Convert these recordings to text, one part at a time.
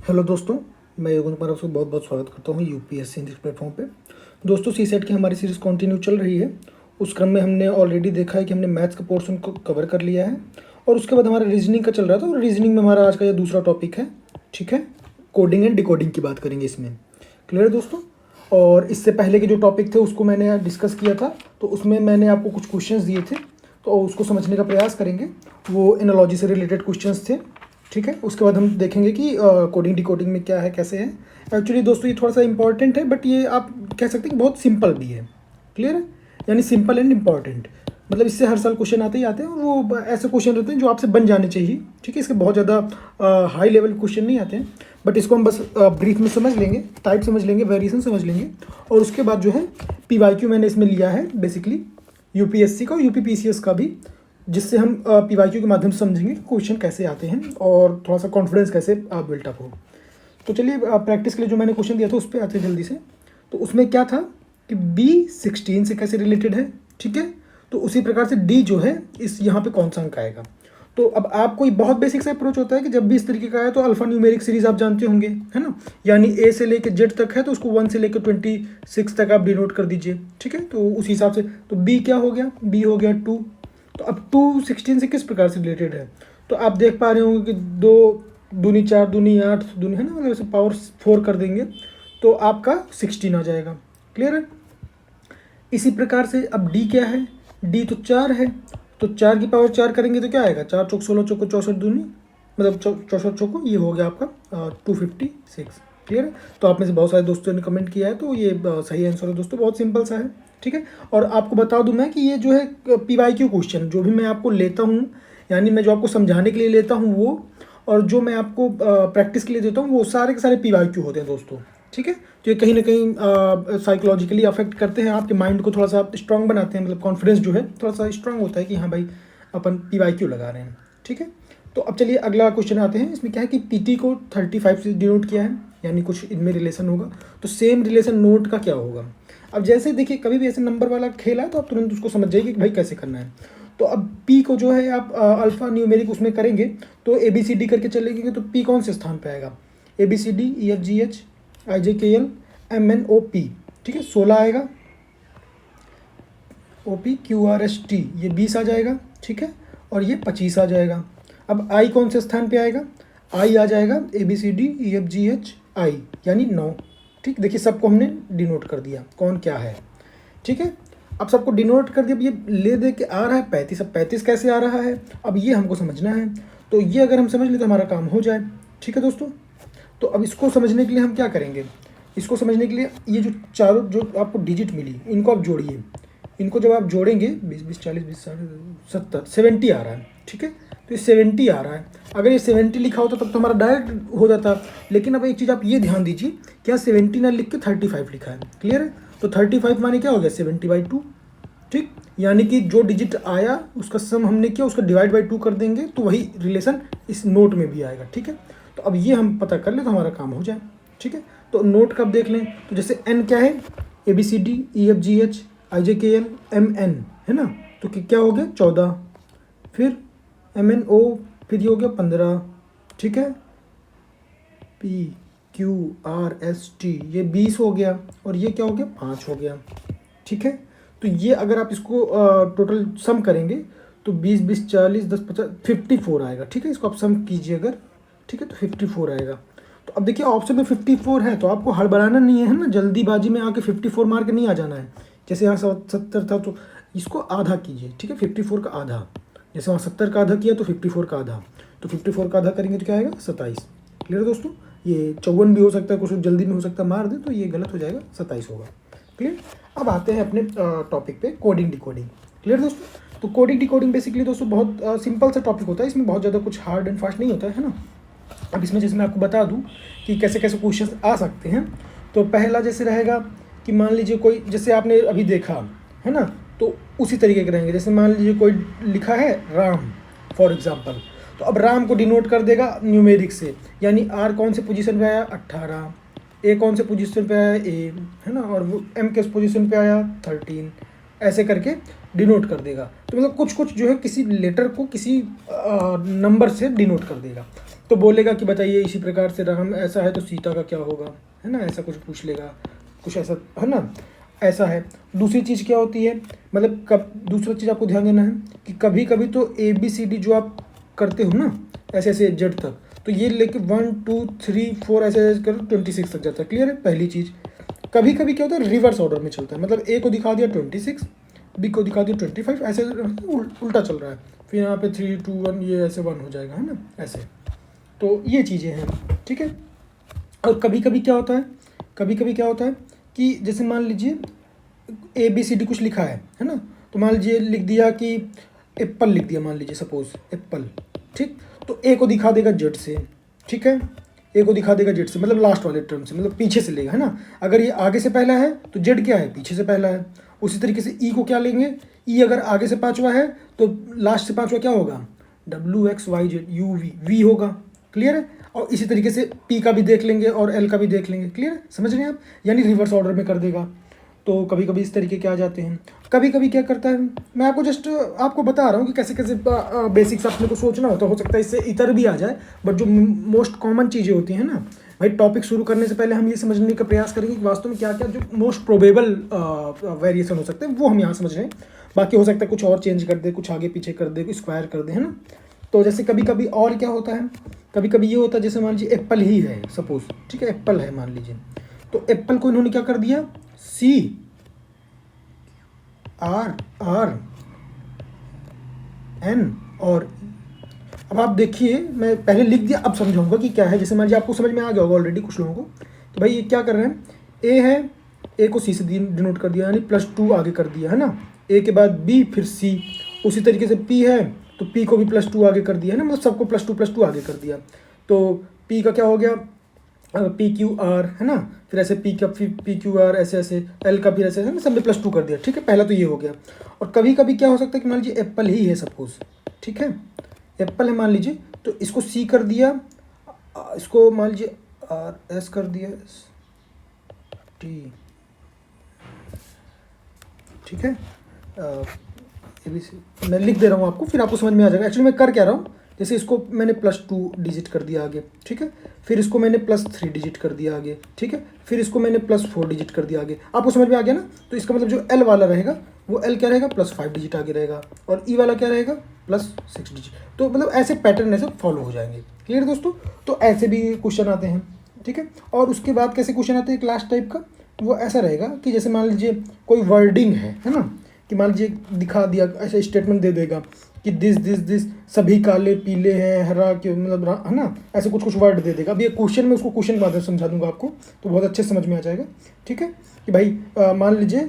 Hello दोस्तों, मैं योगेंद्र कुमार आपको बहुत बहुत स्वागत करता हूँ यूपीएससी इंग्लिश प्लेटफॉर्म पे। दोस्तों, सी सेट की हमारी सीरीज़ कंटिन्यू चल रही है। उस क्रम में हमने ऑलरेडी देखा है कि हमने मैथ्स का पोर्शन को कवर कर लिया है और उसके बाद हमारा रीजनिंग का चल रहा था और रीजनिंग में हमारा आज का ये दूसरा टॉपिक है। ठीक है, कोडिंग एंड डिकोडिंग की बात करेंगे इसमें। क्लियर है दोस्तों? और इससे पहले के जो टॉपिक थे उसको मैंने डिस्कस किया था, तो उसमें मैंने आपको कुछ क्वेश्चंस दिए थे, तो उसको समझने का प्रयास करेंगे। वो एनालॉजी से रिलेटेड क्वेश्चंस थे। ठीक है, उसके बाद हम देखेंगे कि कोडिंग डिकोडिंग में क्या है, कैसे है। एक्चुअली दोस्तों ये थोड़ा सा इंपॉर्टेंट है, बट ये आप कह सकते हैं कि बहुत सिंपल भी है। क्लियर है? यानी सिंपल एंड इम्पॉर्टेंट, मतलब इससे हर साल क्वेश्चन आते ही आते हैं और वो ऐसे क्वेश्चन रहते हैं जो आपसे बन जाने चाहिए। ठीक है, इसके बहुत ज़्यादा हाई लेवल क्वेश्चन नहीं आते हैं, बट इसको हम बस ब्रीफ में समझ लेंगे, टाइप समझ लेंगे, वेरिएशन समझ लेंगे। और उसके बाद जो है PYQ मैंने इसमें लिया है बेसिकली यूपीएससी का और यूपीपीसीएस का भी, जिससे हम PYQ के माध्यम से समझेंगे कि क्वेश्चन कैसे आते हैं और थोड़ा सा कॉन्फिडेंस कैसे बिल्टअप हो। तो चलिए प्रैक्टिस के लिए जो मैंने क्वेश्चन दिया था उस पर आते हैं जल्दी से। तो उसमें क्या था कि B16 से कैसे रिलेटेड है। ठीक है, तो उसी प्रकार से D जो है इस यहाँ पे कौन सा अंक आएगा। तो अब आपको बहुत बेसिक सा अप्रोच होता है कि जब भी इस तरीके का है तो अल्फा न्यूमेरिक सीरीज आप जानते होंगे, है ना। यानी A से लेकर Z तक है तो उसको 1 से लेकर 26 तक आप डिनोट कर दीजिए। ठीक है, तो उसी हिसाब से तो B क्या हो गया, B हो गया 2। तो अब 2 16 से किस प्रकार से रिलेटेड है, तो आप देख पा रहे होंगे कि 2 दूनी 4 दूनी 8 दूनी, है ना, मतलब ऐसे पावर 4 कर देंगे तो आपका 16 आ जाएगा। क्लियर है? इसी प्रकार से अब D क्या है, D तो 4 है, तो 4 की पावर 4 करेंगे तो क्या आएगा, 4 चौक 16 चौको 64 दूनी, मतलब 64 चौको, ये हो गया आपका 256। क्लियर है? तो आप में से बहुत सारे दोस्तों ने कमेंट किया है, तो ये सही आंसर है दोस्तों, बहुत सिंपल सा है। ठीक है, और आपको बता दूं मैं कि ये जो है PYQ क्वेश्चन जो भी मैं आपको लेता हूँ, यानी मैं जो आपको समझाने के लिए लेता हूँ वो, और जो मैं आपको प्रैक्टिस के लिए देता हूँ वो सारे के सारे PYQ होते हैं दोस्तों। ठीक है, तो ये कहीं ना कहीं साइकोलॉजिकली अफेक्ट करते हैं, आपके माइंड को थोड़ा सा स्ट्रांग बनाते हैं, मतलब कॉन्फिडेंस जो है थोड़ा सा स्ट्रांग होता है कि हाँ भाई अपन PYQ लगा रहे हैं। ठीक है, तो अब चलिए अगला क्वेश्चन आते हैं। इसमें क्या है कि PT को 35 से डिनोट किया है, यानी कुछ इनमें रिलेशन होगा, तो सेम रिलेशन नोट का क्या होगा। अब जैसे देखिए कभी भी ऐसे नंबर वाला खेल है तो आप तुरंत उसको समझ जाइए कि भाई कैसे करना है। तो अब P को जो है आप अल्फा न्यूमेरिक उसमें करेंगे तो ABCD करके चलेंगे, तो P कौन से स्थान पे आएगा, ABCDEFGHIJKL MNOP। ठीक है, 16 आएगा, OPQRST ये 20 आ जाएगा। ठीक है, और ये 25 आ जाएगा। अब I कौन से स्थान पे आएगा, I आ जाएगा ABCDEFGHI यानी 9। ठीक, देखिए सबको हमने डिनोट कर दिया कौन क्या है। ठीक है, अब सबको डिनोट कर दिया। अब ये ले दे के आ रहा है 35, अब 35 कैसे आ रहा है, अब ये हमको समझना है। तो ये अगर हम समझ लें तो हमारा काम हो जाए। ठीक है दोस्तों, तो अब इसको समझने के लिए हम क्या करेंगे, इसको समझने के लिए ये जो चारों जो आपको डिजिट मिली इनको आप जोड़िए। इनको जब आप जोड़ेंगे 20 20 40 20 70 70 आ रहा है। ठीक है, तो ये 70 आ रहा है। अगर ये 70 लिखा होता तब तो हमारा डायरेक्ट हो जाता, लेकिन अब एक चीज़ आप ये ध्यान दीजिए, क्या 70 ना लिख के 35 लिखा है। क्लियर है? तो 35 माने क्या हो गया, 70/2। ठीक, यानी कि जो डिजिट आया उसका सम हमने किया, उसका डिवाइड बाई 2 कर देंगे तो वही रिलेशन इस नोट में भी आएगा। ठीक है, तो अब ये हम पता कर ले तो हमारा काम हो जाए। ठीक है, तो नोट कब देख लें, तो जैसे N क्या है, ABCDEFGHIJKL MN है ना, तो क्या हो गया 14, फिर MNO, फिर ये हो गया 15। ठीक है, PQRST ये 20 हो गया, और ये क्या हो गया 5 हो गया। ठीक है, तो ये अगर आप इसको टोटल सम करेंगे तो 20 20 40 10 50 54 आएगा। ठीक है, इसको आप सम कीजिए अगर, ठीक है, तो 54 आएगा। तो अब देखिए ऑप्शन में 54 है, तो आपको हड़बड़ाना नहीं है ना, जल्दीबाजी में आके 54 मार के नहीं आ जाना है। जैसे यहाँ 70 था तो इसको आधा कीजिए। ठीक है, 54 का आधा, जैसे वहाँ 70 का आधा किया तो 54 का आधा, तो 54 का आधा करेंगे तो क्या आएगा 27। क्लियर दोस्तों, ये 54 भी हो सकता है, कुछ जल्दी में हो सकता है, मार दे तो ये गलत हो जाएगा, 27 होगा। क्लियर, अब आते हैं अपने टॉपिक पे, कोडिंग डिकोडिंग। क्लियर दोस्तों, तो कोडिंग डिकोडिंग बेसिकली दोस्तों बहुत सिंपल सा टॉपिक होता है, इसमें बहुत ज़्यादा कुछ हार्ड एंड फास्ट नहीं होता है ना। अब इसमें जैसे मैं आपको बता दूं कि कैसे कैसे क्वेश्चन आ सकते हैं, तो पहला जैसे रहेगा कि मान लीजिए कोई, जैसे आपने अभी देखा है ना, तो उसी तरीके के रहेंगे। जैसे मान लीजिए कोई लिखा है राम फॉर एग्जाम्पल, तो अब राम को डिनोट कर देगा न्यूमेरिक से, यानी R कौन से पोजीशन पे आया 18, A कौन से पोजीशन पे आया A, है ना, और वो M किस पोजीशन पे आया 13, ऐसे करके डिनोट कर देगा। तो मतलब कुछ कुछ जो है किसी लेटर को किसी नंबर से डिनोट कर देगा। तो बोलेगा कि बताइए इसी प्रकार से राम ऐसा है तो सीता का क्या होगा, है ना, ऐसा कुछ पूछ लेगा, कुछ ऐसा, है ना, ऐसा है। दूसरी चीज़ क्या होती है, मतलब कब दूसरा चीज़ आपको ध्यान देना है कि कभी कभी तो ABCD जो आप करते हो ना ऐसे ऐसे जेड तक, तो ये लेके 1 2 3 4 ऐसे ऐसे कर 26 तक जाता है। क्लियर है। पहली चीज़, कभी कभी क्या होता है रिवर्स ऑर्डर में चलता है, मतलब A को दिखा दिया 26, B को दिखा दिया 25, ऐसे उल्टा चल रहा है, फिर यहाँ पे 3 2 1 ये ऐसे 1 हो जाएगा, है ना, ऐसे। तो ये चीज़ें हैं, ठीक है। और कभी कभी क्या होता है, कभी कभी क्या होता है कि जैसे मान लीजिए ABCD कुछ लिखा है ना, तो मान लीजिए लिख दिया कि एप्पल लिख दिया, मान लीजिए सपोज एप्पल, ठीक, तो A को दिखा देगा जेड से, ठीक है, A को दिखा देगा जेड से, मतलब लास्ट वाले टर्म से, मतलब पीछे से लेगा, है ना। अगर ये आगे से पहला है तो जेड क्या है, पीछे से पहला है। उसी तरीके से E को क्या लेंगे, E अगर आगे से पाँचवा है तो लास्ट से पाँचवा क्या होगा, WXYZ UV V होगा। क्लियर है। और इसी तरीके से P का भी देख लेंगे और L का भी देख लेंगे। क्लियर है, समझ रहे हैं आप, यानी रिवर्स ऑर्डर में कर देगा। तो कभी कभी इस तरीके के आ जाते हैं। कभी कभी क्या करता है, मैं आपको जस्ट आपको बता रहा हूँ कि कैसे कैसे बेसिक्स अपने को सोचना होता हो सकता है इससे इतर भी आ जाए, बट जो मोस्ट कॉमन चीज़ें होती हैं ना भाई, टॉपिक शुरू करने से पहले हम ये समझने का प्रयास करेंगे कि वास्तव में क्या क्या जो मोस्ट प्रोबेबल वेरिएशन हो सकते हैं वो हम यहाँ समझ रहे हैं। बाकी हो सकता है कुछ और चेंज कर दे, कुछ आगे पीछे कर दे, कुछ स्क्वायर कर दे, है ना। तो जैसे कभी कभी और क्या होता है, कभी कभी ये होता है जैसे मान लीजिए एप्पल ही है सपोज, ठीक है, एप्पल है मान लीजिए, तो एप्पल को इन्होंने क्या कर दिया, CRN और अब आप देखिए, मैं पहले लिख दिया, अब समझाऊंगा कि क्या है। जैसे मान लीजिए आपको समझ में आ गया होगा ऑलरेडी कुछ लोगों को, तो भाई ये क्या कर रहे हैं, A है, A को C से डिनोट कर दिया, यानी +2 आगे कर दिया, है ना। A के बाद B फिर C, उसी तरीके से P है तो P को भी +2 आगे कर दिया, है ना, मतलब सबको +2 आगे कर दिया। तो P का क्या हो गया, PQR, है ना, फिर ऐसे P का फिर PQR ऐसे ऐसे, L का फिर ऐसे ऐसे, सब में +2 कर दिया, ठीक है। पहला तो ये हो गया। और कभी कभी क्या हो सकता है कि मान लीजिए एप्पल ही है सपोज, ठीक है, एप्पल है मान लीजिए, तो इसको C कर दिया, इसको मान लीजिए RS कर दिया, T, ठीक है। मैं लिख दे रहा हूँ आपको, फिर आपको समझ में आ जाएगा एक्चुअली मैं कर क्या रहा हूँ। जैसे इसको मैंने +2 डिजिट कर दिया आगे, ठीक है, फिर इसको मैंने +3 डिजिट कर दिया आगे, ठीक है, फिर इसको मैंने +4 डिजिट कर दिया आगे। आपको समझ में आ गया ना। तो इसका मतलब जो L वाला रहेगा वो L क्या रहेगा, +5 डिजिट आगे रहेगा, और E वाला क्या रहेगा, +6 डिजिट। तो मतलब ऐसे पैटर्न ऐसे फॉलो हो जाएंगे। क्लियर दोस्तों। तो ऐसे भी क्वेश्चन आते हैं, ठीक है। और उसके बाद कैसे क्वेश्चन आते हैं क्लास टाइप का, वो ऐसा रहेगा कि जैसे मान लीजिए कोई वर्डिंग है ना, कि मान लीजिए दिखा दिया, ऐसा स्टेटमेंट दे देगा कि दिस सभी काले पीले हैं, हरा के मतलब, है ना, ऐसे कुछ कुछ वर्ड दे देगा। अभी ये क्वेश्चन में उसको क्वेश्चन के माध्यम से समझा दूंगा आपको, तो बहुत अच्छे समझ में आ जाएगा, ठीक है। कि भाई मान लीजिए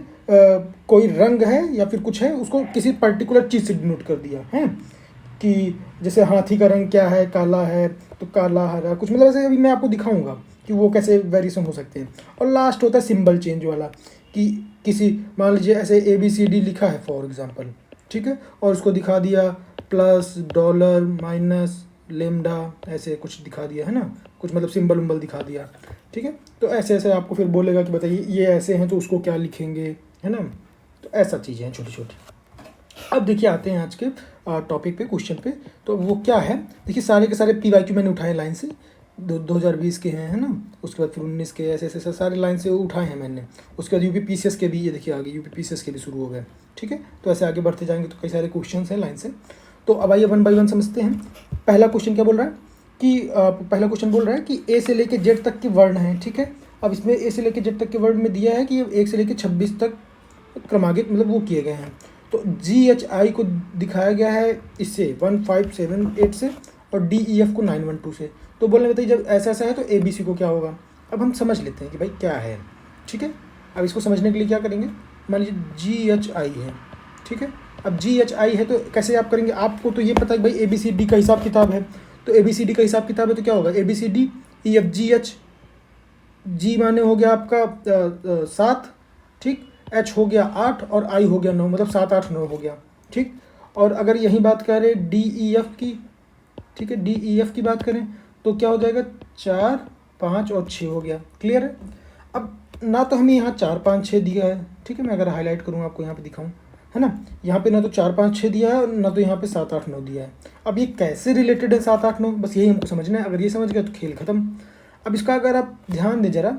कोई रंग है या फिर कुछ है, उसको किसी पर्टिकुलर चीज़ से डिनोट कर दिया है, कि जैसे हाथी का रंग क्या है, काला है, तो काला हरा कुछ, मतलब ऐसे अभी मैं आपको दिखाऊंगा कि वो कैसे वेरिएशन हो सकते हैं। और लास्ट होता है सिंबल चेंज वाला, कि किसी मान लीजिए ऐसे ABCD लिखा है फॉर एग्जांपल, ठीक है, और उसको दिखा दिया प्लस, डॉलर, माइनस, लेमडा, ऐसे कुछ दिखा दिया, है ना, कुछ मतलब सिंबल उम्बल दिखा दिया, ठीक है। तो ऐसे ऐसे आपको फिर बोलेगा कि बताइए ये ऐसे हैं तो उसको क्या लिखेंगे, है ना। तो ऐसा चीज़ें हैं छोटी छोटी। अब देखिए आते हैं आज के टॉपिक पे, क्वेश्चन पे। तो वो क्या है, देखिए सारे के सारे PYQ मैंने उठाए लाइन से, 2020 के हैं, है ना, उसके बाद फिर 19 के, ऐसे ऐसे सारे लाइन से उठाए हैं मैंने। उसके बाद UPPCS के भी, ये देखिए आगे UPPCS के भी शुरू हो गए, ठीक है। तो ऐसे आगे बढ़ते जाएंगे तो कई सारे क्वेश्चन हैं लाइन से। तो अब आइए 1 बाय 1 समझते हैं। पहला क्वेश्चन क्या बोल रहा है कि पहला क्वेश्चन बोल रहा है कि A से लेके Z तक के वर्ण हैं, ठीक है। अब इसमें A से लेके Z तक के वर्ण में दिया है कि 1 से लेके 26 तक क्रमांकित मतलब वो किए गए हैं। तो GHI को दिखाया गया है इससे 1578 से, और DEF को 912 से। तो बोलने बताइए जब ऐसा ऐसा है तो ABC को क्या होगा। अब हम समझ लेते हैं कि भाई क्या है, ठीक है। अब इसको समझने के लिए क्या करेंगे, मान लीजिए GHI है, ठीक है। अब GHI है तो कैसे आप करेंगे, आपको तो ये पता है कि भाई ABCD का हिसाब किताब है, तो ABCD का हिसाब किताब है तो क्या होगा ABCD EFGH, G माने हो गया आपका 7, ठीक, H हो गया 8 और I हो गया 9, मतलब 7 8 9 हो गया, ठीक। और अगर यही बात करें DEF की, ठीक है, DEF की बात करें तो क्या हो जाएगा 4 5 और 6 हो गया। क्लियर है। अब ना तो हमें यहाँ 4 5 6 दिया है, ठीक है, मैं अगर हाईलाइट करूँ आपको यहाँ पे दिखाऊँ है ना। यहाँ पे ना तो 4 5 6 दिया है, ना तो यहाँ पे 7 8 9 दिया है। अब ये कैसे रिलेटेड है 7 8 9, बस यही हमको समझना है। अगर ये समझ गए तो खेल ख़त्म। अब इसका अगर आप ध्यान दें ज़रा,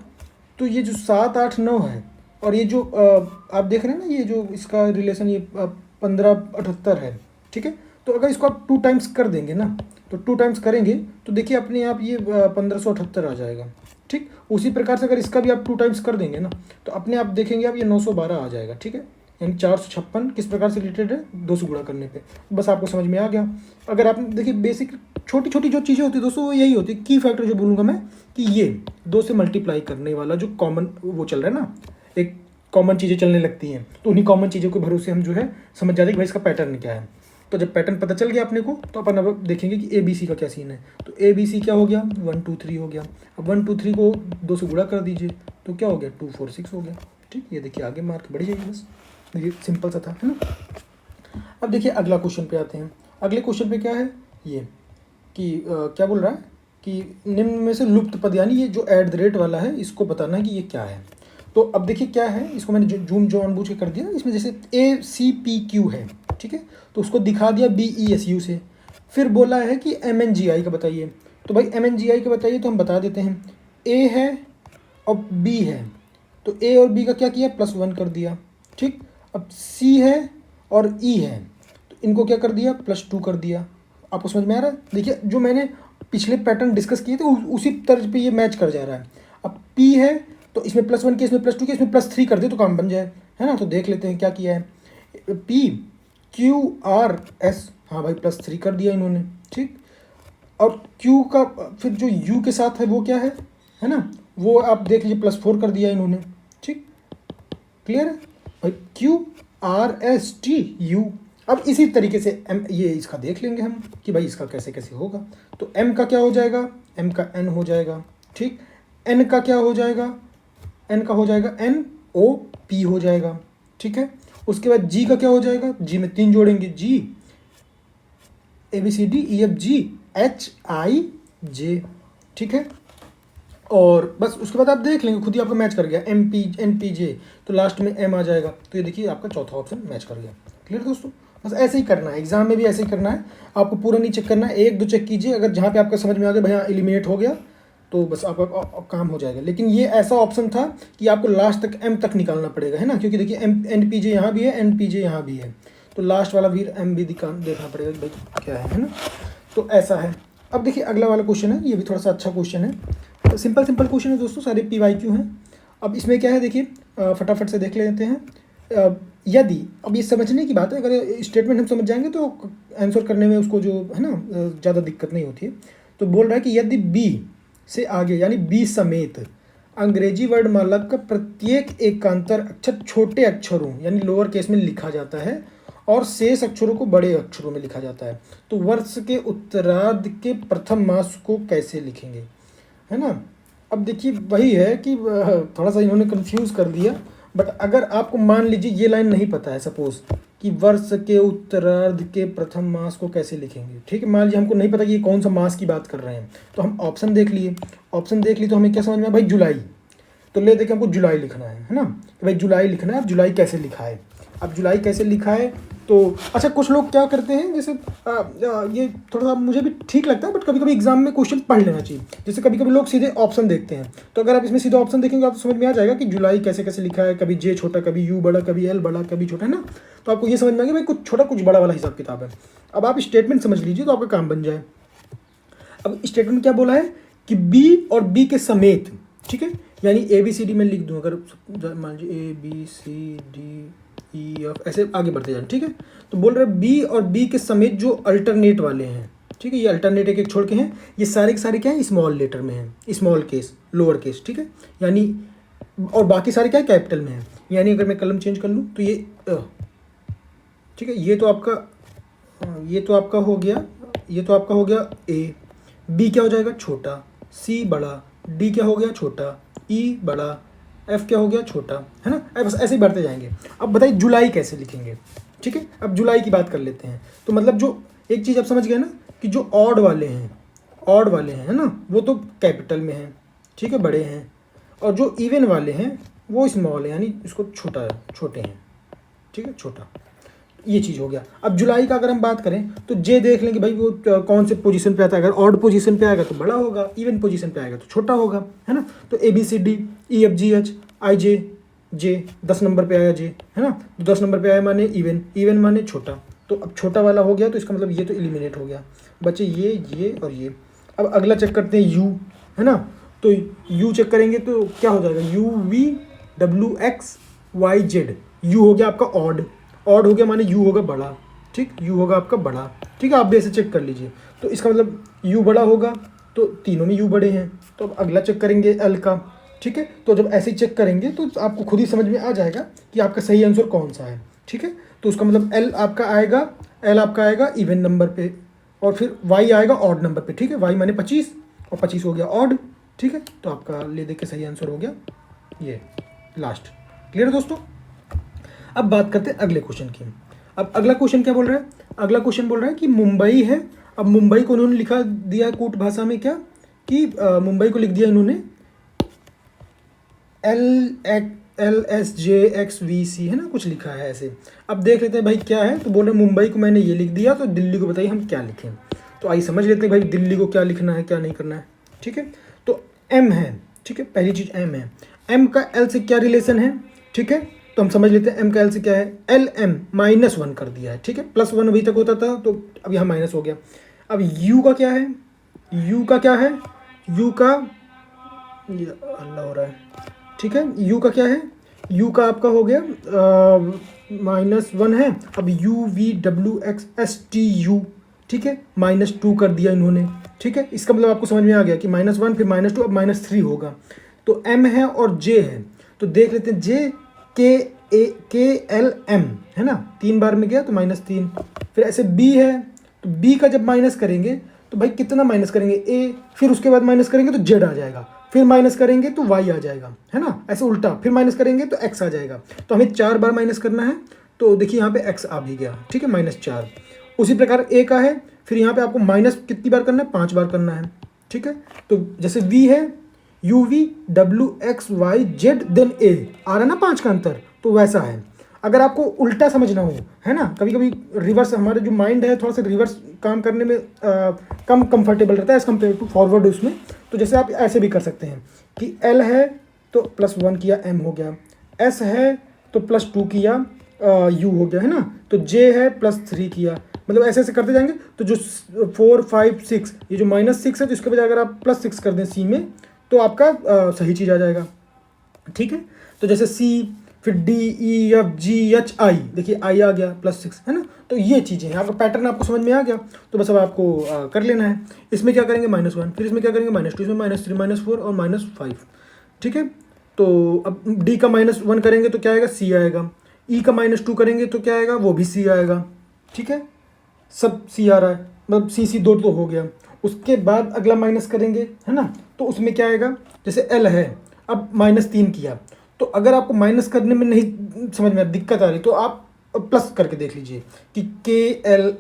तो ये जो 7 8 9 है और ये जो आप देख रहे हैं ना, ये जो इसका रिलेशन ये 15 78 है, ठीक है। तो अगर इसको आप 2 टाइम्स कर देंगे ना, तो 2 टाइम्स करेंगे तो देखिए अपने आप ये 1578 आ जाएगा, ठीक। उसी प्रकार से अगर इसका भी आप 2 टाइम्स कर देंगे ना, तो अपने आप देखेंगे आप ये 912 आ जाएगा, ठीक है। यानी 456 किस प्रकार से रिलेटेड है, 2 से गुणा करने पे। बस आपको समझ में आ गया। अगर आप देखिए बेसिक छोटी छोटी जो चीज़ें होती है दोस्तों, वो यही होती है। की फैक्टर जो बोलूँगा मैं, कि ये 2 से मल्टीप्लाई करने वाला जो कॉमन वो चल रहा है ना, एक कॉमन चीज़ें चलने लगती हैं, तो उन्हीं कॉमन चीज़ों के भरोसे हम जो है समझ जाते हैं कि भाई इसका पैटर्न क्या है। तो जब पैटर्न पता चल गया अपने को, तो अपन अब देखेंगे कि ABC का क्या सीन है। तो ABC क्या हो गया, 1 2 3 हो गया। अब 1 2 3 को 2 से गुणा कर दीजिए, तो क्या हो गया, 2 4 6 हो गया, ठीक। ये देखिए आगे मार्क बढ़ जाएगी, बस ये सिंपल सा था, है ना। अब देखिए अगला क्वेश्चन पे आते हैं। अगले क्वेश्चन पे क्या है, ये कि क्या बोल रहा है कि निम्न में से लुप्त पद, यानी ये जो एट द रेट वाला है, इसको बताना है कि ये क्या है। तो अब देखिए क्या है, इसको मैंने जूम जानबूझ के कर दिया। इसमें जैसे ACPQ है, ठीक है, तो उसको दिखा दिया BESU से। फिर बोला है कि MNGI का बताइए। तो भाई MNGI का बताइए, तो हम बता देते हैं। A है और B है, तो A और B का क्या किया, +1 कर दिया, ठीक। अब C है और E है, तो इनको क्या कर दिया, +2 कर दिया। आपको समझ में आ रहा है। देखिए जो मैंने पिछले पैटर्न डिस्कस किए थे उसी तर्ज पे ये मैच कर जा रहा है। अब P है तो इसमें +1 के, इसमें +2 के, इसमें +3 कर दे तो काम बन जाए, है ना। तो देख लेते हैं क्या किया है। PQRS, हाँ भाई +3 कर दिया इन्होंने, ठीक। और Q का फिर जो U के साथ है वो क्या है ना, वो आप देख लीजिए +4 कर दिया इन्होंने, ठीक। क्लियर है भाई, QRSTU। अब इसी तरीके से M, ये इसका देख लेंगे हम कि भाई इसका कैसे कैसे होगा। तो M का क्या हो जाएगा, M का N हो जाएगा, ठीक। N का क्या हो जाएगा, N का हो जाएगा NOP हो जाएगा, ठीक है। उसके बाद G का क्या हो जाएगा, G में 3 जोड़ेंगे, G ABCDEFGHIJ, ठीक है। और बस उसके बाद आप देख लेंगे खुद ही, आपका मैच कर गया NPJ, तो लास्ट में M आ जाएगा। तो ये देखिए आपका चौथा ऑप्शन मैच कर गया। क्लियर दोस्तों, बस ऐसे ही करना है, एग्जाम में भी ऐसे ही करना है। आपको पूरा नहीं चेक करना है, 1 2 चेक कीजिए। अगर जहाँ पे आपका समझ में आ गया भैया एलिमिनेट हो गया, तो बस आपका काम हो जाएगा। लेकिन ये ऐसा ऑप्शन था कि आपको लास्ट तक M तक निकालना पड़ेगा, है ना, क्योंकि देखिए NPJ यहाँ भी है, NPJ यहाँ भी है, तो लास्ट वाला भी M भी देखना पड़ेगा कि भाई क्या है ना। तो ऐसा है। अब देखिए अगला वाला क्वेश्चन है, ये भी थोड़ा सा अच्छा क्वेश्चन है। तो सिंपल क्वेश्चन है दोस्तों, सारे PYQ हैं। अब इसमें क्या है देखिए, फटाफट से देख लेते हैं। यदि, अब ये समझने की बात है, अगर स्टेटमेंट हम समझ जाएंगे तो आंसर करने में उसको जो है ना ज़्यादा दिक्कत नहीं होती है। तो बोल रहा है कि यदि B से आगे, यानी B समेत अंग्रेजी वर्णमाला का प्रत्येक एकांतर अक्षर छोटे अक्षरों यानी लोअर केस में लिखा जाता है और शेष अक्षरों को बड़े अक्षरों में लिखा जाता है, तो वर्ष के उत्तरार्ध के प्रथम मास को कैसे लिखेंगे, है ना। अब देखिए वही है कि थोड़ा सा इन्होंने कंफ्यूज कर दिया। बट अगर आपको मान लीजिए ये लाइन नहीं पता है, सपोज कि वर्ष के उत्तरार्ध के प्रथम मास को कैसे लिखेंगे, ठीक है। मान लीजिए हमको नहीं पता कि ये कौन सा मास की बात कर रहे हैं, तो हम ऑप्शन देख लिए। ऑप्शन देख लिए तो हमें क्या समझ में आया, भाई जुलाई। तो ले देखिए हमको जुलाई लिखना है ना, तो भाई जुलाई लिखना है। अब जुलाई कैसे लिखा है, अब जुलाई कैसे लिखा है, तो अच्छा कुछ लोग क्या करते हैं, जैसे ये थोड़ा सा मुझे भी ठीक लगता है, बट कभी कभी एग्जाम में क्वेश्चन पढ़ लेना चाहिए। जैसे कभी कभी लोग सीधे ऑप्शन देखते हैं, तो अगर आप इसमें सीधे ऑप्शन देखेंगे आपको समझ में आ जाएगा कि जुलाई कैसे कैसे लिखा है, कभी J छोटा, कभी U बड़ा, कभी L बड़ा, कभी छोटा, है ना। तो आपको ये समझ में आ गया भाई कुछ छोटा कुछ बड़ा वाला हिसाब किताब है। अब आप स्टेटमेंट समझ लीजिए तो आपका काम बन जाए। अब स्टेटमेंट क्या बोला है कि B और B के समेत, ठीक है, यानी ABCD में लिख दूँ, अगर मान लीजिए ABCDEF ऐसे आगे बढ़ते जाए, ठीक है। तो बोल रहे B और B के समेत जो अल्टरनेट वाले हैं, ठीक है, ये अल्टरनेट एक एक छोड़ के हैं, ये सारे के सारे क्या है, स्मॉल लेटर में हैं, स्मॉल केस, लोअर केस, ठीक है, यानी और बाकी सारे क्या है, कैपिटल में है। यानी अगर मैं कलम चेंज कर लूँ तो ये ठीक है, ये तो आपका हो गया, ये तो आपका हो गया A। B क्या हो जाएगा, छोटा, C बड़ा, D क्या हो गया, छोटा, E बड़ा, F क्या हो गया, छोटा, है ना। बस ऐसे ही बढ़ते जाएंगे। अब बताइए जुलाई कैसे लिखेंगे, ठीक है। अब जुलाई की बात कर लेते हैं। तो मतलब जो एक चीज़ आप समझ गए ना कि जो ऑड वाले हैं, है ना, वो तो कैपिटल में हैं, ठीक है, बड़े हैं, और जो इवन वाले हैं वो स्मॉल है, यानी इसको छोटे हैं, ठीक है, छोटा। ये चीज़ हो गया। अब जुलाई का अगर हम बात करें तो जे देख लेंगे भाई वो कौन से पोजीशन पे आता है। अगर ऑड पोजीशन पे आएगा तो बड़ा होगा, इवन पोजीशन पे आएगा तो छोटा होगा, है ना। तो ABCD EFGH IJ जे 10 नंबर पे आया जे, है ना। तो 10 नंबर पे आया माने इवन, इवन माने छोटा। तो अब छोटा वाला हो गया तो इसका मतलब ये तो एलिमिनेट हो गया, बचे ये और ये। अब अगला चेक करते हैं यू, है ना। तो यू चेक करेंगे तो क्या हो जाएगा, UVWXYZ। यू हो गया आपका ऑड, ऑड हो गया माने यू होगा बड़ा, ठीक, यू होगा आपका बड़ा, ठीक है। आप भी ऐसे चेक कर लीजिए। तो इसका मतलब यू बड़ा होगा तो तीनों में यू बड़े हैं। तो अब अगला चेक करेंगे एल का, ठीक है। तो जब ऐसे ही चेक करेंगे तो आपको खुद ही समझ में आ जाएगा कि आपका सही आंसर कौन सा है, ठीक है। तो उसका मतलब एल आपका आएगा इवन नंबर पे, और फिर वाई आएगा ऑड नंबर पे, ठीक है। वाई माने 25 और 25 हो गया ऑड, ठीक है। तो आपका ले दे के सही आंसर हो गया ये लास्ट। क्लियर है दोस्तों। अब बात करते हैं अगले क्वेश्चन की। अब अगला क्वेश्चन क्या बोल रहा है, अगला क्वेश्चन बोल रहा है कि मुंबई है। अब मुंबई को उन्होंने लिखा दिया कूट भाषा में क्या, कि मुंबई को लिख दिया इन्होंने LSJXVC, है ना, कुछ लिखा है ऐसे। अब देख लेते हैं भाई क्या है। तो बोल रहे मुंबई को मैंने ये लिख दिया, तो दिल्ली को बताइए हम क्या लिखें। तो आइए समझ लेते हैं भाई दिल्ली को क्या लिखना है क्या नहीं करना है, ठीक है। तो M है, ठीक है, पहली चीज़ M है। M का L से क्या रिलेशन है, ठीक है। तो हम समझ लेते हैं M का L से क्या है, LM -1 कर दिया है, ठीक है। +1 अभी तक होता था तो अब यहाँ माइनस हो गया। अब U का क्या है, U का क्या है, U का ये अल्लाह हो रहा है, ठीक है। U का क्या है, U का आपका हो गया -1 है। अब UVWXSTU, ठीक है, -2 कर दिया इन्होंने, ठीक है। इसका मतलब आपको समझ में आ गया कि -1 फिर -2 अब -3 होगा। तो M है और J है, तो देख लेते हैं JKLM, है ना, 3 बार में गया तो -3। फिर ऐसे B है, तो B का जब माइनस करेंगे तो भाई कितना माइनस करेंगे, A, फिर उसके बाद माइनस करेंगे तो Z आ जाएगा, फिर माइनस करेंगे तो Y आ जाएगा, है ना, ऐसे उल्टा, फिर माइनस करेंगे तो X आ जाएगा। तो हमें 4 बार माइनस करना है, तो देखिए यहाँ पे X आ भी गया, ठीक है, -4। उसी प्रकार A का है, फिर यहाँ पे आपको माइनस कितनी बार करना है, 5 बार करना है, ठीक है। तो जैसे V है UVWXYZ देन A, आ रहा ना 5 का अंतर, तो वैसा है। अगर आपको उल्टा समझना हो, है ना, कभी कभी रिवर्स, हमारे जो माइंड है थोड़ा सा रिवर्स काम करने में कम कंफर्टेबल रहता है एज़ कम्पेयर टू फॉरवर्ड उसमें। तो जैसे आप ऐसे भी कर सकते हैं कि L है तो +1 किया M हो गया, S है तो +2 किया U हो गया, है ना। तो J है +3 किया, मतलब ऐसे ऐसे करते जाएंगे। तो जो 4 5 6, ये जो -6 है तो इसके बजाय अगर आप +6 कर दें C में तो आपका सही चीज़ आ जाएगा, ठीक है। तो जैसे C, फिर DEFGHI, देखिए I आ गया +6, है ना। तो ये चीज़ें हैं, आपका पैटर्न आपको समझ में आ गया। तो बस अब आपको कर लेना है। इसमें क्या करेंगे -1, फिर इसमें क्या करेंगे -2, इसमें -3 -4 और -5, ठीक है। तो अब D का -1 करेंगे तो क्या आएगा, C आएगा। E का -2 करेंगे तो क्या आएगा, वो भी C आएगा, ठीक है। सब C आ रहा है, मतलब C 2 तो हो गया। उसके बाद अगला माइनस करेंगे, है ना, तो उसमें क्या आएगा, जैसे L है, अब -3 किया, तो अगर आपको माइनस करने में नहीं समझ में दिक्कत आ रही तो आप प्लस करके देख लीजिए कि KL,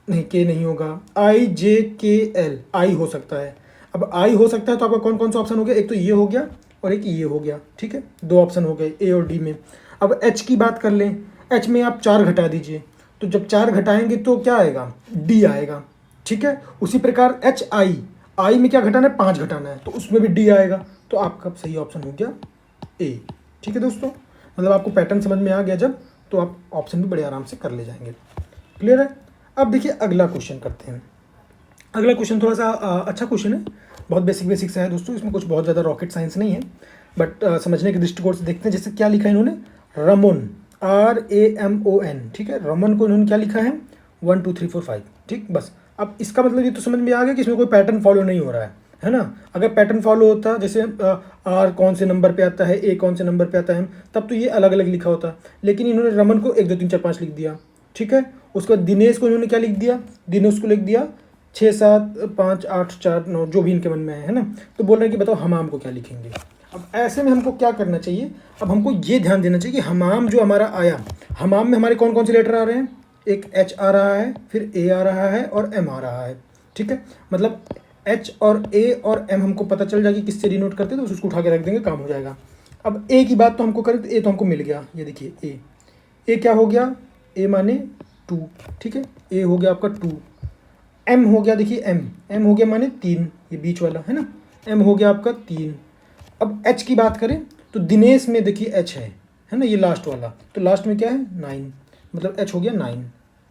नहीं K नहीं होगा, IJKL, I हो सकता है। अब I हो सकता है तो आपका कौन कौन सा ऑप्शन हो गया, एक तो ये हो गया और एक ये हो गया, ठीक है, 2 ऑप्शन हो गए A और D में। अब H की बात कर लें, H में आप 4 घटा दीजिए, तो जब 4 घटाएंगे तो क्या आएगा, D आएगा, ठीक है। उसी प्रकार I में क्या घटाना है, 5 घटाना है, तो उसमें भी D आएगा। तो आपका सही ऑप्शन हो गया A, ठीक है दोस्तों। मतलब आपको पैटर्न समझ में आ गया जब, तो आप ऑप्शन भी बड़े आराम से कर ले जाएंगे। क्लियर है। अब देखिए अगला क्वेश्चन करते हैं। अगला क्वेश्चन थोड़ा सा अच्छा क्वेश्चन है, बहुत बेसिक सा है दोस्तों, इसमें कुछ बहुत ज़्यादा रॉकेट साइंस नहीं है, बट समझने के दृष्टिकोण से देखते हैं। जैसे क्या लिखा है इन्होंने, रमन, RAMON, ठीक है। रमन को इन्होंने क्या लिखा है, 1 2 3 4 5, ठीक। बस अब इसका मतलब ये तो समझ में आ गया कि इसमें कोई पैटर्न फॉलो नहीं हो रहा है ना। अगर पैटर्न फॉलो होता, जैसे R कौन से नंबर पे आता है, A कौन से नंबर पे आता है, तब तो ये अलग अलग लिखा होता। लेकिन इन्होंने रमन को 1 2 3 4 5 लिख दिया, ठीक है। उसके बाद दिनेश को इन्होंने क्या लिख दिया, दिनेश को लिख दिया 6 7 5 8 4 9, जो भी इनके मन में है ना। तो बोल रहे हैं कि बताओ हमाम को क्या लिखेंगे। अब ऐसे में हमको क्या करना चाहिए, अब हमको ये ध्यान देना चाहिए कि हमाम जो हमारा आया, हमाम में हमारे कौन कौन से लेटर आ रहे हैं, एक H आ रहा है, फिर A आ रहा है और M आ रहा है, ठीक है। मतलब H और A और M हमको पता चल जाएगी किससे डिनोट करते हैं, तो उसको उठा के रख देंगे, काम हो जाएगा। अब A की बात तो हमको करें तो A तो हमको मिल गया, ये देखिए A क्या हो गया, A माने 2, ठीक है। ए हो गया आपका 2, एम हो गया, देखिए एम हो गया माने 3, ये बीच वाला है ना, एम हो गया आपका 3। अब एच की बात करें तो दिनेश में देखिए एच है ना, ये लास्ट वाला, तो लास्ट में क्या है 9, मतलब एच हो गया 9।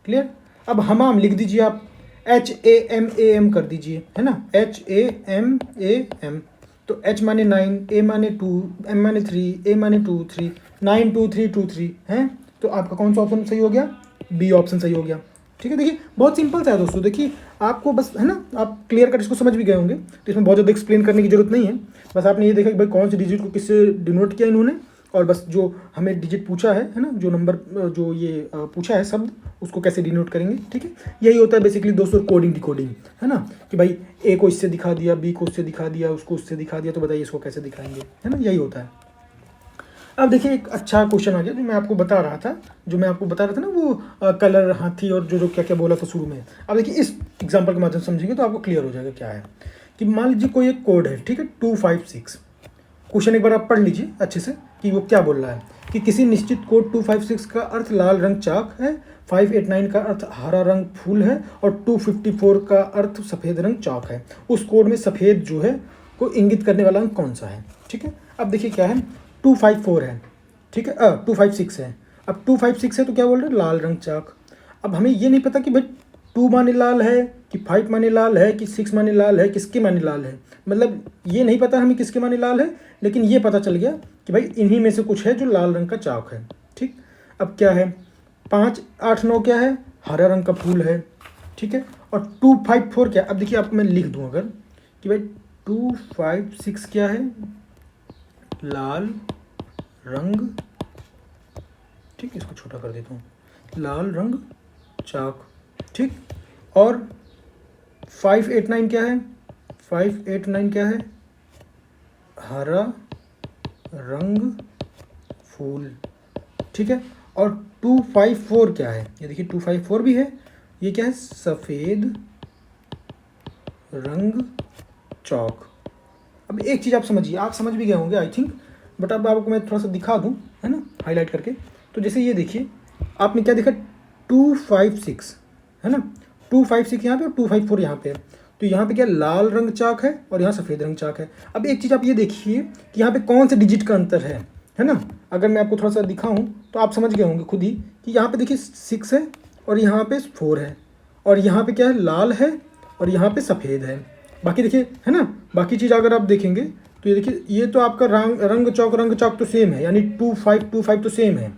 क्लियर। अब हमाम लिख दीजिए आप, HAMAM कर दीजिए, है ना, HAMAM। तो H माने 9, A माने 2, M माने 3, A माने 2 3, 9 2 3 2 3 है। तो आपका कौन सा ऑप्शन सही हो गया, बी ऑप्शन सही हो गया। ठीक है, देखिए बहुत सिंपल सा है दोस्तों, देखिए आपको बस है ना, आप क्लियर कट इसको समझ भी गए होंगे, तो इसमें बहुत ज़्यादा एक्सप्लेन करने की जरूरत नहीं है। बस आपने ये देखा कि भाई कौन सी डिजिट को किससे डिनोट किया इन्होंने, और बस जो हमें डिजिट पूछा है ना, जो नंबर जो ये पूछा है शब्द, उसको कैसे डिनोट करेंगे। ठीक है, यही होता है बेसिकली दोस्तों कोडिंग डिकोडिंग, है ना, कि भाई ए को इससे दिखा दिया, बी को उससे दिखा दिया, उसको उससे दिखा दिया, तो बताइए इसको कैसे दिखाएंगे, है ना, यही होता है। अब देखिए एक अच्छा क्वेश्चन आ गया जो मैं आपको बता रहा था, ना वो कलर हाथी और जो जो क्या क्या बोला था शुरू में। अब देखिए इस एग्जांपल के माध्यम से समझेंगे तो आपको क्लियर हो जाएगा क्या है। कि मान लीजिए कोई एक कोड है, ठीक है, 256। क्वेश्चन एक बार आप पढ़ लीजिए अच्छे से कि वो क्या बोल रहा है। कि किसी निश्चित कोड 256 का अर्थ लाल रंग चाक है, 589 का अर्थ हरा रंग फूल है, और 254 का अर्थ सफ़ेद रंग चाक है। उस कोड में सफ़ेद जो है को इंगित करने वाला अंक कौन सा है। ठीक है, अब देखिए क्या है, 254 है, ठीक है, 256 है। अब 256 है तो क्या बोल रहे हैं, लाल रंग चाक। अब हमें ये नहीं पता कि भाई 2 माने लाल है कि 5 माने लाल है कि 6 माने लाल है, किसके माने लाल है, मतलब ये नहीं पता हमें किसके माने लाल है, लेकिन ये पता चल गया कि भाई इन्हीं में से कुछ है जो लाल रंग का चाक है। ठीक, अब क्या है, 5 8 9 क्या है, हरा रंग का फूल है। ठीक है, और 254 क्या, अब देखिए आपको मैं लिख दूँ अगर कि भाई 256 क्या है, लाल रंग, ठीक, इसको छोटा कर देता हूँ, लाल रंग चाक। ठीक, और 589 क्या है, 589 क्या है, हरा रंग फूल। ठीक है, और 254 क्या है, ये देखिए 254 भी है, ये क्या है, सफ़ेद रंग चौक। अब एक चीज़ आप समझिए, आप समझ भी गए होंगे आई थिंक, बट अब आपको मैं थोड़ा सा दिखा दूँ, है ना, हाईलाइट करके। तो जैसे ये देखिए आपने क्या देखा, 256 है ना, 256 यहाँ पे और 254 यहाँ पे। तो यहाँ पे क्या लाल रंग चाक है और यहाँ सफ़ेद रंग चाक है। अब एक चीज़ आप ये देखिए कि यहाँ पे कौन से डिजिट का अंतर है ना। अगर मैं आपको थोड़ा सा दिखाऊँ तो आप समझ गए होंगे खुद ही कि यहाँ पे देखिए 6 है और यहाँ पे 4 है, और यहाँ पे क्या है, लाल है और यहाँ पे सफ़ेद है। बाकी देखिए है ना, बाकी चीज़ अगर आप देखेंगे तो ये देखिए, ये तो आपका रंग चौक तो सेम है, यानी 2525 तो सेम है।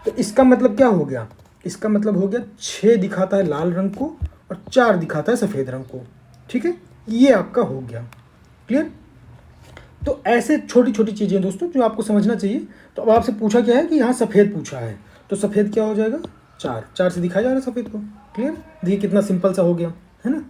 तो इसका मतलब क्या हो गया, इसका मतलब हो गया 6 दिखाता है लाल रंग को और 4 दिखाता है सफ़ेद रंग को। ठीक है, ये आपका हो गया क्लियर। तो ऐसे छोटी छोटी चीज़ें दोस्तों जो आपको समझना चाहिए। तो अब आपसे पूछा क्या है कि यहाँ सफ़ेद पूछा है, तो सफ़ेद क्या हो जाएगा, 4 से दिखाया जा रहा है सफ़ेद को। क्लियर, देखिए कितना सिंपल सा हो गया, है ना।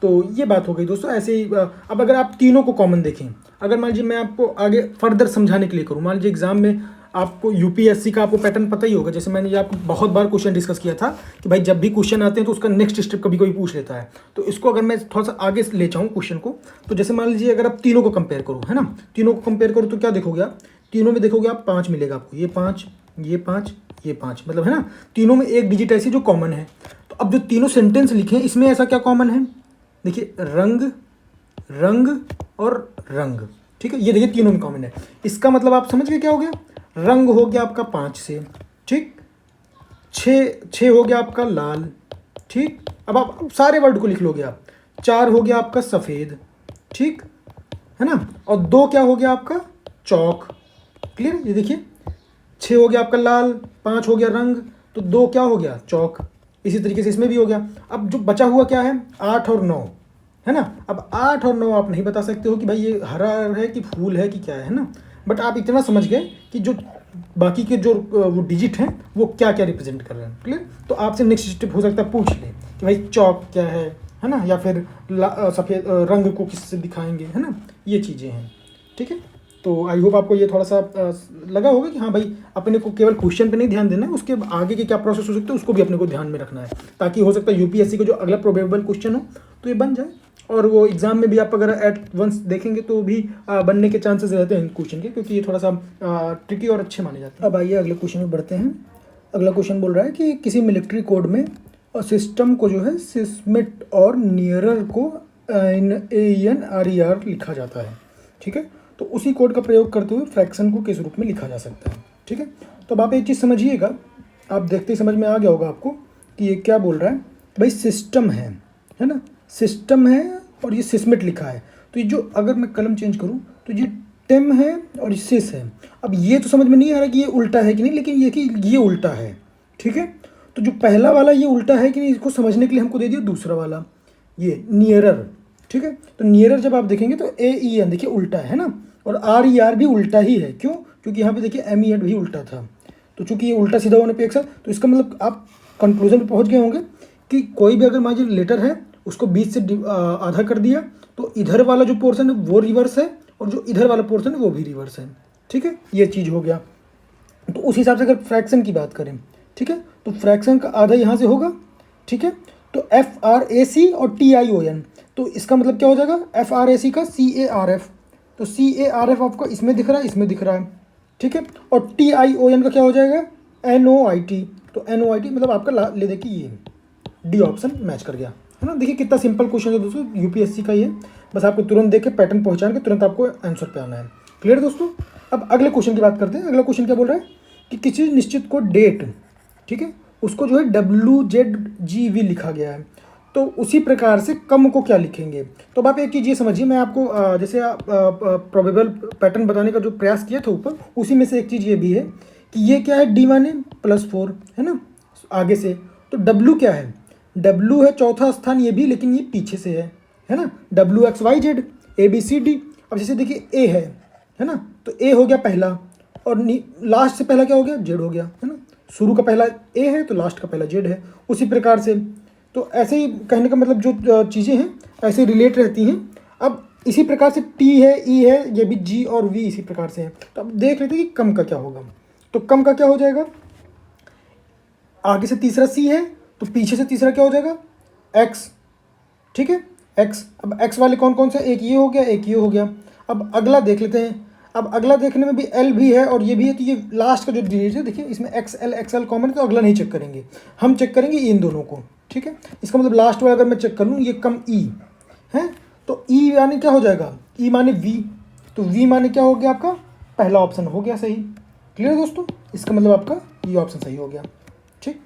तो ये बात हो गई दोस्तों। ऐसे ही अब अगर आप तीनों को कॉमन देखें, अगर मान लीजिए मैं आपको आगे फर्दर समझाने के लिए करूँ, मान लीजिए एग्जाम में आपको यूपीएससी का आपको पैटर्न पता ही होगा, जैसे मैंने ये आपको बहुत बार क्वेश्चन डिस्कस किया था कि भाई जब भी क्वेश्चन आते हैं तो उसका नेक्स्ट स्टेप कभी कोई पूछ लेता है। तो इसको अगर मैं थोड़ा सा आगे ले जाऊँ क्वेश्चन को, तो जैसे मान लीजिए अगर आप तीनों को कंपेयर करो, है ना, तीनों को कंपेयर करो तो क्या देखोगे आप, तीनों में देखोगे आप 5 मिलेगा आपको, ये 5 ये 5 ये 5, मतलब है ना, तीनों में एक डिजिट ऐसी जो कॉमन है। तो अब जो तीनों सेंटेंस लिखे हैं इसमें ऐसा क्या कॉमन है, देखिए रंग रंग और रंग। ठीक है, ये देखिए तीनों में कॉमन है। इसका मतलब आप समझ गए क्या हो गया, रंग हो गया आपका 5 से, ठीक, 6 हो गया आपका लाल। ठीक, अब आप सारे वर्ड को लिख लोगे आप, 4 हो गया आपका सफ़ेद, ठीक है ना, और 2 क्या हो गया आपका चौक। क्लियर, ये देखिए 6 हो गया आपका लाल, 5 हो गया रंग, तो 2 क्या हो गया चौक। इसी तरीके से इसमें भी हो गया। अब जो बचा हुआ क्या है, 8 और 9, है ना। अब 8 और 9 आप नहीं बता सकते हो कि भाई ये हरा है कि फूल है कि क्या है ना, बट आप इतना समझ गए कि जो बाकी के जो वो डिजिट हैं वो क्या क्या रिप्रेजेंट कर रहे हैं। क्लियर, तो आपसे नेक्स्ट स्टेप हो सकता है पूछ ले कि भाई चौक क्या है ना, या फिर सफ़ेद रंग को किससे दिखाएंगे, है ना, ये चीज़ें हैं। ठीक है, तो आई होप आपको ये थोड़ा सा लगा होगा कि हाँ भाई अपने को केवल क्वेश्चन पे नहीं ध्यान देना है, उसके आगे के क्या प्रोसेस हो सकते हैं उसको भी अपने को ध्यान में रखना है, ताकि हो सकता है यूपीएससी का जो अगला प्रोबेबल क्वेश्चन हो तो ये बन जाए, और वो एग्जाम में भी आप अगर एट वंस देखेंगे तो भी बनने के चांसेस रहते हैं क्वेश्चन के, क्योंकि ये थोड़ा सा ट्रिकी और अच्छे माने जाते हैं। अब आइए अगले क्वेश्चन में बढ़ते हैं। अगला क्वेश्चन बोल रहा है कि किसी मिलिट्री कोड में सिस्टम को जो है सिस्मिट और नियरर को NANRER लिखा जाता है, ठीक है। तो उसी कोड का प्रयोग करते हुए फ्रैक्शन को किस रूप में लिखा जा सकता है, ठीक है। तो अब आप एक चीज़ समझिएगा, आप देखते ही समझ में आ गया होगा आपको कि ये क्या बोल रहा है। भाई सिस्टम है ना, सिस्टम है और ये सिस्मिट लिखा है। तो ये जो, अगर मैं कलम चेंज करूँ तो ये टेम है और ये सिस है। अब ये तो समझ में नहीं आ रहा कि ये उल्टा है कि नहीं, लेकिन ये कि ये उल्टा है, ठीक है। तो जो पहला वाला ये उल्टा है कि नहीं, इसको समझने के लिए हमको दे दिया दूसरा वाला, ये नियरर, ठीक है। तो नियरर जब आप देखेंगे तो AEN देखिए उल्टा है ना, और RER भी उल्टा ही है। क्यों? क्योंकि यहाँ पे देखिए MEN भी उल्टा था। तो चूंकि ये उल्टा सीधा होने पे एक साथ, तो इसका मतलब आप कंक्लूजन पे पहुँच गए होंगे कि कोई भी अगर मान लीजिए लेटर है उसको बीच से आधा कर दिया तो इधर वाला जो पोर्शन है वो रिवर्स है और जो इधर वाला पोर्शन है वो भी रिवर्स है, ठीक है। ये चीज़ हो गया। तो उस हिसाब से अगर फ्रैक्शन की बात करें, ठीक है, तो फ्रैक्शन का आधा यहाँ से होगा, ठीक है। तो FRAC और TION, तो इसका मतलब क्या हो जाएगा, FRAC का CARF, तो CARF आपको इसमें दिख रहा है, इसमें दिख रहा है, ठीक है। और TION का क्या हो जाएगा, NOIT, तो NOIT मतलब आपका ले देखिए ये डी ऑप्शन मैच कर गया, है ना। देखिए कितना सिंपल क्वेश्चन है दोस्तों, UPSC का ये, बस आपको तुरंत देख के पैटर्न पहचान के तुरंत आपको आंसर पे आना है। क्लियर दोस्तों। अब अगले क्वेश्चन की बात करते हैं। अगला क्वेश्चन क्या बोल रहा है कि किसी निश्चित को डेट, ठीक है, उसको जो है WZGV लिखा गया है, तो उसी प्रकार से कम को क्या लिखेंगे। तो अब आप एक चीज़ ये समझिए, मैं आपको जैसे प्रोबेबल पैटर्न बताने का जो प्रयास किया था ऊपर, उसी में से एक चीज़ ये भी है कि ये क्या है, D माने +4 है ना आगे से। तो W क्या है, W है चौथा स्थान ये भी, लेकिन ये पीछे से है ना, WXYZ ABCD। अब जैसे देखिए A है ना, तो A हो गया पहला और लास्ट से पहला क्या हो गया, Z हो गया, है ना। शुरू का पहला A है तो लास्ट का पहला Z है, उसी प्रकार से। तो ऐसे ही कहने का मतलब जो चीज़ें हैं ऐसे रिलेट रहती हैं। अब इसी प्रकार से T है, E है, ये भी G और V इसी प्रकार से है। तो अब देख लेते हैं कि कम का क्या होगा। तो कम का क्या हो जाएगा, आगे से तीसरा C है तो पीछे से तीसरा क्या हो जाएगा, X, ठीक है, X। अब X वाले कौन कौन से, एक ये हो गया, एक ये हो गया। अब अगला देख लेते हैं। अब अगला देखने में भी L भी है और ये भी है, तो ये लास्ट का जो डिजिट है देखिए इसमें XL कॉमन है, तो अगला नहीं चेक करेंगे, हम चेक करेंगे इन दोनों को, ठीक है। इसका मतलब लास्ट वाला अगर मैं चेक कर लूँ, ये कम E है, तो E यानी क्या हो जाएगा, E माने V, तो V माने क्या हो गया आपका पहला ऑप्शन हो गया सही। क्लियर है दोस्तों, इसका मतलब आपका ये ऑप्शन सही हो गया, ठीक।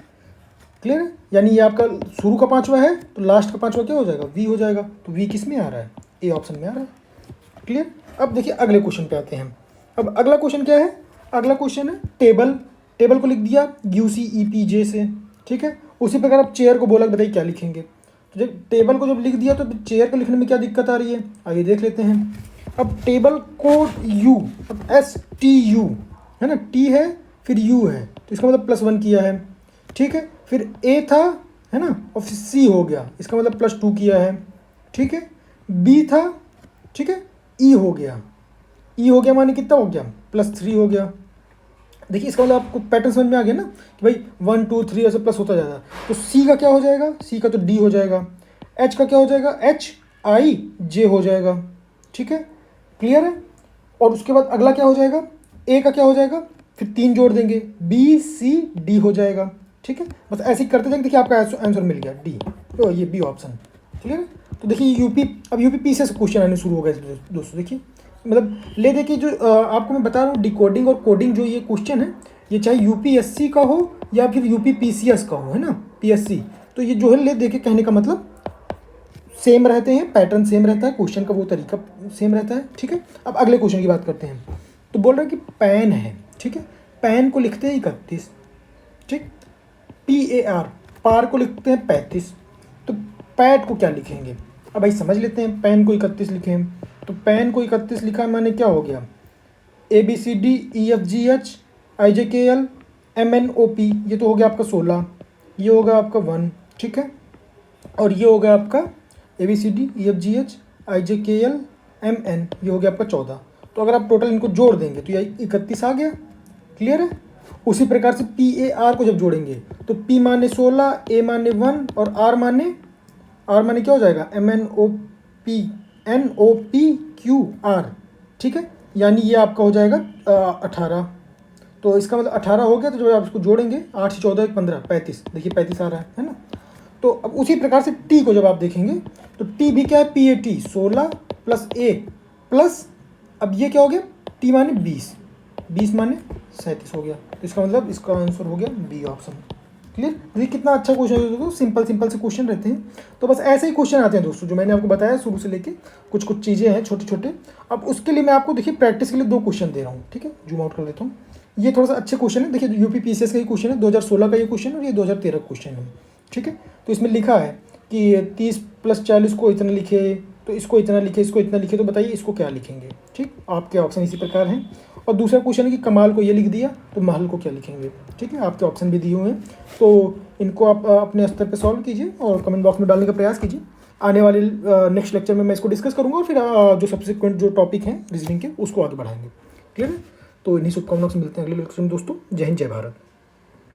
क्लियर है, यानी ये आपका शुरू का पांचवा है तो लास्ट का पांचवा क्या हो जाएगा, V हो जाएगा। तो V किस में आ रहा है, A ऑप्शन में आ रहा है। क्लियर। अब देखिए अगले क्वेश्चन पे आते हैं। अब अगला क्वेश्चन क्या है, अगला क्वेश्चन है टेबल को लिख दिया UCEPJ से, ठीक है। उसी प्रकार आप चेयर को बोला, बताइए क्या लिखेंगे। तो जब टेबल को जब लिख दिया तो चेयर को लिखने में क्या दिक्कत आ रही है, आइए देख लेते हैं। अब टेबल को U, अब STU है ना, T है फिर U है, तो इसका मतलब +1 किया है, ठीक है। फिर A था है ना, और फिर C हो गया, इसका मतलब +2 किया है, ठीक है। B था, ठीक है, E हो गया माने कितना हो गया, +3 हो गया। देखिए इसका मतलब आपको पैटर्न समझ में आ गया ना कि भाई 1 2 3 ऐसे प्लस होता जाएगा। तो C का क्या हो जाएगा, C का तो D हो जाएगा। H का क्या हो जाएगा, HIJ हो जाएगा, ठीक है। क्लियर है। और उसके बाद अगला क्या हो जाएगा, A का क्या हो जाएगा, फिर 3 जोड़ देंगे, BCD हो जाएगा, ठीक है। बस ऐसे ही करते जाएंगे। देखिए आपका आंसर मिल गया D, तो ये B ऑप्शन। क्लियर है। तो देखिए अब UP से क्वेश्चन आने शुरू हो गए दोस्तों। देखिए मतलब ले देखिए जो आपको मैं बता रहा हूँ, डिकोडिंग और कोडिंग जो ये क्वेश्चन है, ये चाहे UPSC का हो या फिर UPPCS का हो, है ना, PSC, तो ये जो है ले देखिए कहने का मतलब सेम रहते हैं, पैटर्न सेम रहता है, क्वेश्चन का वो तरीका सेम रहता है, ठीक है। अब अगले क्वेश्चन की बात करते हैं। तो बोल रहा है कि पैन है, ठीक है, पैन को लिखते हैं 31, ठीक, PAR, पार को लिखते हैं 35, तो पैट को क्या लिखेंगे। अब भाई समझ लेते हैं, पैन को 31 लिखें, तो पैन को 31 लिखा मैंने, क्या हो गया, ABCDEFGH IJKL MNOP, ये तो हो गया आपका 16, ये होगा आपका 1, ठीक है। और ये होगा आपका ABCDEFGH IJKL MN, ये हो गया आपका 14। तो अगर आप टोटल इनको जोड़ देंगे तो ये 31 आ गया। क्लियर है। उसी प्रकार से PAR को जब जोड़ेंगे तो P माने 16, A माने 1 और R माने क्या हो जाएगा, MNOPQR, ठीक है। यानी ये आपका हो जाएगा 18। तो इसका मतलब 18 हो गया, तो जब आप इसको जोड़ेंगे 8 से 14 15 35, देखिए 35 आ रहा है ना। तो अब उसी प्रकार से टी को जब आप देखेंगे तो टी भी क्या है, P A T 16 plus 1 plus, अब ये क्या हो गया, टी माने 20, 20 माने 37 हो गया। तो इसका मतलब इसका आंसर हो गया बी ऑप्शन। क्लियर। देखिए कितना अच्छा क्वेश्चन है दोस्तों, सिंपल सिंपल से क्वेश्चन रहते हैं। तो बस ऐसे ही क्वेश्चन आते हैं दोस्तों, जो मैंने आपको बताया शुरू से लेके कुछ कुछ चीज़ें हैं छोटे छोटे। अब उसके लिए मैं आपको देखिए प्रैक्टिस के लिए 2 क्वेश्चन दे रहा हूँ, ठीक है। जूम आउट कर लेता हूँ। ये थोड़ा सा अच्छे क्वेश्चन है, देखिए यूपी पीसीएस का ही क्वेश्चन है, 2016 का ये क्वेश्चन है और ये 2013 का क्वेश्चन है, ठीक है। तो इसमें लिखा है कि 30 + 40 को इतना लिखे, तो इसको इतना लिखे, इसको इतना लिखे, तो बताइए इसको क्या लिखेंगे, ठीक। आपके ऑप्शन इसी प्रकार हैं। और दूसरा क्वेश्चन है कि कमाल को ये लिख दिया तो महल को क्या लिखेंगे, ठीक है। आपके ऑप्शन भी दिए हुए हैं, तो इनको आप अपने स्तर पे सॉल्व कीजिए और कमेंट बॉक्स में डालने का प्रयास कीजिए। आने वाले नेक्स्ट लेक्चर में मैं इसको डिस्कस करूँगा और फिर जो सब्सिक्वेंट जो टॉपिक हैं रीजनिंग के उसको आगे बढ़ाएंगे। क्लियर है। तो इन्हीं शुभकामनाओं से मिलते हैं अगले लेक्चर में दोस्तों। जय हिंद, जय भारत।